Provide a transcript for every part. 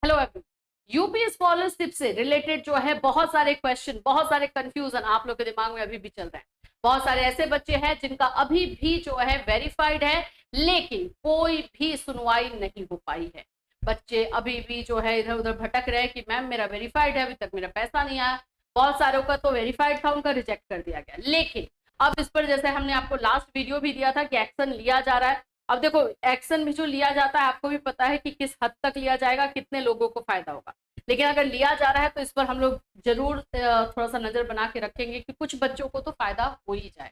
Hello everyone. UP scholarship से related जो है बहुत सारे क्वेश्चन, बहुत सारे कंफ्यूजन आप लोग के दिमाग में अभी भी चल रहे हैं। बहुत सारे ऐसे बच्चे हैं जिनका अभी भी जो है वेरीफाइड है, लेकिन कोई भी सुनवाई नहीं हो पाई है। बच्चे अभी भी जो है इधर उधर भटक रहे हैं कि मैम मेरा वेरीफाइड है, अभी तक मेरा पैसा नहीं आया। बहुत सारों का तो वेरीफाइड था, उनका रिजेक्ट कर दिया गया। लेकिन अब इस पर जैसे हमने आपको लास्ट वीडियो भी दिया था कि एक्शन लिया जा रहा है। अब देखो, एक्शन भी जो लिया जाता है आपको भी पता है कि किस हद तक लिया जाएगा, कितने लोगों को फायदा होगा। लेकिन अगर लिया जा रहा है तो इस पर हम लोग जरूर थोड़ा सा नजर बना के रखेंगे कि कुछ बच्चों को तो फायदा हो ही जाए।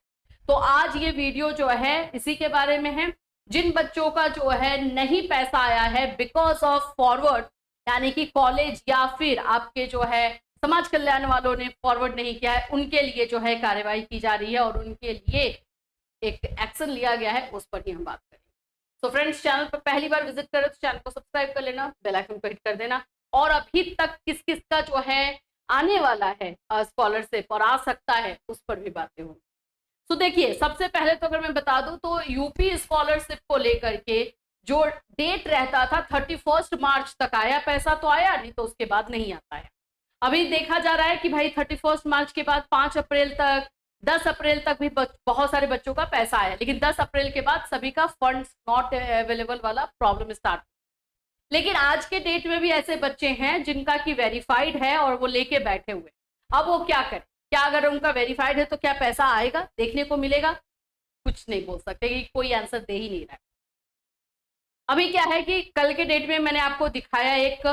तो आज ये वीडियो जो है इसी के बारे में है। जिन बच्चों का जो है नहीं पैसा आया है बिकॉज ऑफ फॉरवर्ड, यानी कि कॉलेज या फिर आपके जो है समाज कल्याण वालों ने फॉरवर्ड नहीं किया है, उनके लिए जो है कार्रवाई की जा रही है और उनके लिए एक एक्शन लिया गया है, उस पर ही हम बात करेंगे। तो फ्रेंड्स, चैनल पर पहली बार विजिट करें तो चैनल को सब्सक्राइब कर लेना, बेल आइकन को हिट कर देना। और अभी तक किस किस का जो है आने वाला है स्कॉलरशिप और आ सकता है, उस पर भी बातें होंगी। तो देखिए, सबसे पहले तो अगर मैं बता दूं तो यूपी स्कॉलरशिप को लेकर के जो डेट रहता था 31 मार्च तक आया पैसा तो आया, नहीं तो उसके बाद नहीं आता है। अभी देखा जा रहा है कि भाई 31 मार्च के बाद 5 अप्रैल तक, 10 अप्रैल तक भी बहुत सारे बच्चों का पैसा आया, लेकिन 10 अप्रैल के बाद सभी का फंड्स नॉट अवेलेबल वाला प्रॉब्लम स्टार्ट। लेकिन आज के डेट में भी ऐसे बच्चे हैं जिनका की वेरीफाइड है और वो लेके बैठे हुए। अब वो क्या करें? क्या अगर उनका वेरीफाइड है तो क्या पैसा आएगा, देखने को मिलेगा? कुछ नहीं बोल सकते, कि कोई आंसर दे ही नहीं रहा है। अभी क्या है कि कल के डेट में मैंने आपको दिखाया एक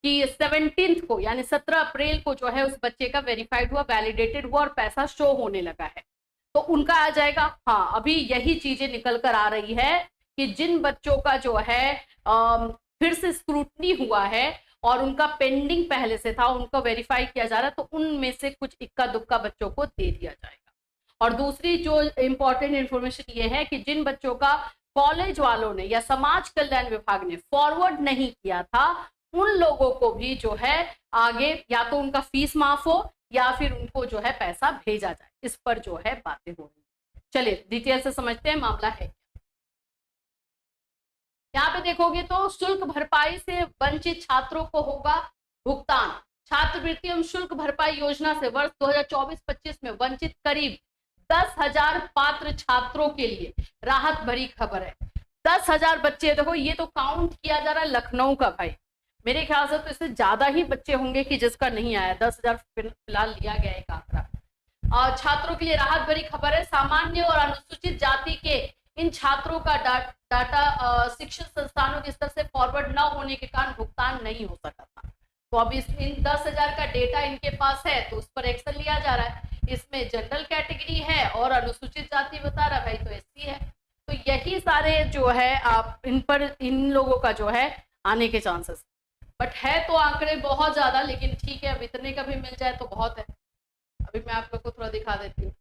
कि 17 को यानी 17 अप्रैल को जो है उस बच्चे का वेरीफाइड हुआ, वैलिडेटेड हुआ और पैसा शो होने लगा है, तो उनका आ जाएगा। हाँ, अभी यही चीजें निकल कर आ रही है कि जिन बच्चों का जो है फिर से स्क्रूटनी हुआ है और उनका पेंडिंग पहले से था, उनको वेरीफाई किया जा रहा है, तो उनमें से कुछ इक्का दुक्का बच्चों को दे दिया जाएगा। और दूसरी जो इंपॉर्टेंट इंफॉर्मेशन ये है कि जिन बच्चों का कॉलेज वालों ने या समाज कल्याण विभाग ने फॉरवर्ड नहीं किया था, उन लोगों को भी जो है आगे या तो उनका फीस माफ हो या फिर उनको जो है पैसा भेजा जाए, इस पर जो है बातें हो रही है। चलिए डिटेल से समझते हैं मामला है। यहाँ पे देखोगे तो शुल्क भरपाई से वंचित छात्रों को होगा भुगतान। छात्रवृत्ति एवं शुल्क भरपाई योजना से वर्ष 2024-25 में वंचित करीब 10,000 पात्र छात्रों के लिए राहत भरी खबर है। 10,000 बच्चे, देखो ये तो काउंट किया जा रहा है लखनऊ का भाई, मेरे ख्याल से तो इससे ज्यादा ही बच्चे होंगे कि जिसका नहीं आया। 10,000 फिलहाल लिया गया एक आंकड़ा। छात्रों के लिए राहत भरी खबर है। सामान्य और अनुसूचित जाति के इन छात्रों का डाटा शिक्षण संस्थानों के स्तर से फॉरवर्ड न होने के कारण भुगतान नहीं हो सका था। तो अब इन 10,000 का डेटा इनके पास है तो उस पर एक्शन लिया जा रहा है। इसमें जनरल कैटेगरी है और अनुसूचित जाति बता रहा भाई तो एससी है। तो यही सारे जो है आप इन पर इन लोगों का जो है आने के चांसेस, बट है तो आंकड़े बहुत ज्यादा, लेकिन ठीक है, अब इतने का भी मिल जाए तो बहुत है। अभी मैं आप लोग को थोड़ा दिखा देती हूँ।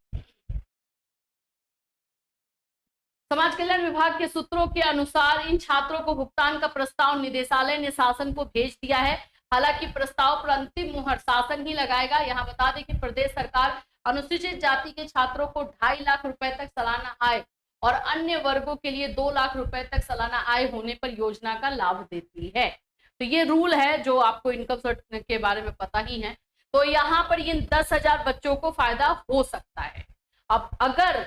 समाज कल्याण विभाग के सूत्रों के अनुसार इन छात्रों को भुगतान का प्रस्ताव निदेशालय ने शासन को भेज दिया है। हालांकि प्रस्ताव पर अंतिम मुहर शासन ही लगाएगा। यहाँ बता दें कि प्रदेश सरकार अनुसूचित जाति के छात्रों को 2.5 लाख रुपए तक सालाना आय और अन्य वर्गों के लिए 2 लाख रुपए तक सालाना आय होने पर योजना का लाभ देती है। तो ये रूल है जो आपको इनकम सर्टिफिकेट के बारे में पता ही है। तो यहाँ पर इन 10,000 बच्चों को फायदा हो सकता है। अब अगर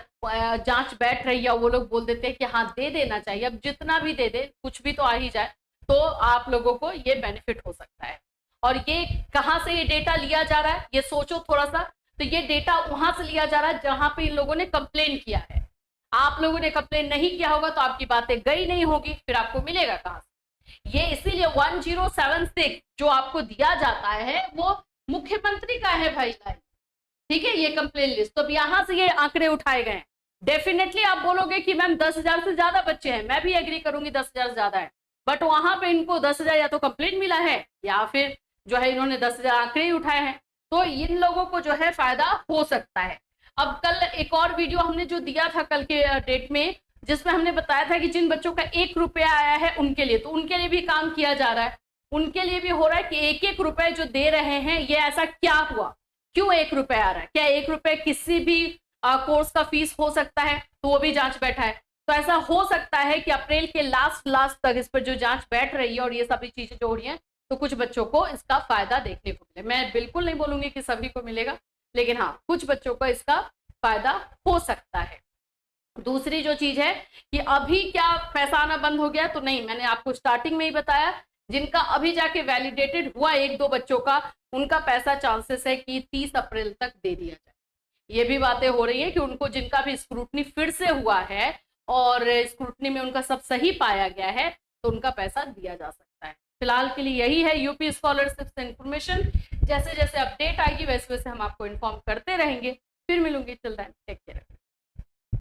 जांच बैठ रही है, वो लोग बोल देते हैं कि हाँ दे देना चाहिए, अब जितना भी दे दे, कुछ भी तो आ ही जाए, तो आप लोगों को ये बेनिफिट हो सकता है। और ये कहाँ से ये डेटा लिया जा रहा है, ये सोचो थोड़ा सा। तो ये डेटा वहां से लिया जा रहा है जहां पे इन लोगों ने कंप्लेन किया है। आप लोगों ने कंप्लेन नहीं किया होगा तो आपकी बातें गई नहीं होगी, फिर आपको मिलेगा कहां से? ये इसीलिए 1076 जो आपको दिया जाता है वो मुख्यमंत्री का है भाई लाइन, ठीक है, ये कंप्लेन लिस्ट। तो यहां से ये आंकड़े उठाए गए हैं। डेफिनेटली आप बोलोगे कि मैम 10,000 से ज्यादा बच्चे हैं, मैं भी एग्री करूंगी 10,000 से ज्यादा है, बट वहां पे इनको 10,000 या तो कंप्लेन मिला है या फिर जो है इन्होंने 10,000 आंकड़े ही उठाए हैं। तो इन लोगों को जो है फायदा हो सकता है। अब कल एक और वीडियो हमने जो दिया था कल के डेट में, जिसमें हमने बताया था कि जिन बच्चों का 1 रुपया आया है उनके लिए, तो उनके लिए भी काम किया जा रहा है, उनके लिए भी हो रहा है कि 1-1 रुपए जो दे रहे हैं, ये ऐसा क्या हुआ, क्यों 1 रुपए आ रहा है? क्या 1 रुपए किसी भी कोर्स का फीस हो सकता है? तो वो भी जांच बैठा है। तो ऐसा हो सकता है कि अप्रैल के लास्ट तक इस पर जो जांच बैठ रही है और ये सभी चीजें जो हो रही हैं तो कुछ बच्चों को इसका फायदा देखने को मिले। मैं बिल्कुल नहीं बोलूंगी कि सभी को मिलेगा, लेकिन हाँ कुछ बच्चों को इसका फायदा हो सकता है। दूसरी जो चीज है कि अभी क्या पैसा आना बंद हो गया, तो नहीं, मैंने आपको स्टार्टिंग में ही बताया, जिनका अभी जाके वैलिडेटेड हुआ एक दो बच्चों का, उनका पैसा चांसेस है कि 30 अप्रैल तक दे दिया जाए। ये भी बातें हो रही है कि उनको जिनका भी स्क्रूटनी फिर से हुआ है और स्क्रूटनी में उनका सब सही पाया गया है, तो उनका पैसा दिया जा सकता है। फिलहाल के लिए यही है यूपी स्कॉलरशिप से इंफॉर्मेशन। जैसे जैसे अपडेट आएगी वैसे वैसे हम आपको इन्फॉर्म करते रहेंगे। फिर मिलूंगी, टिल देन टेक केयर।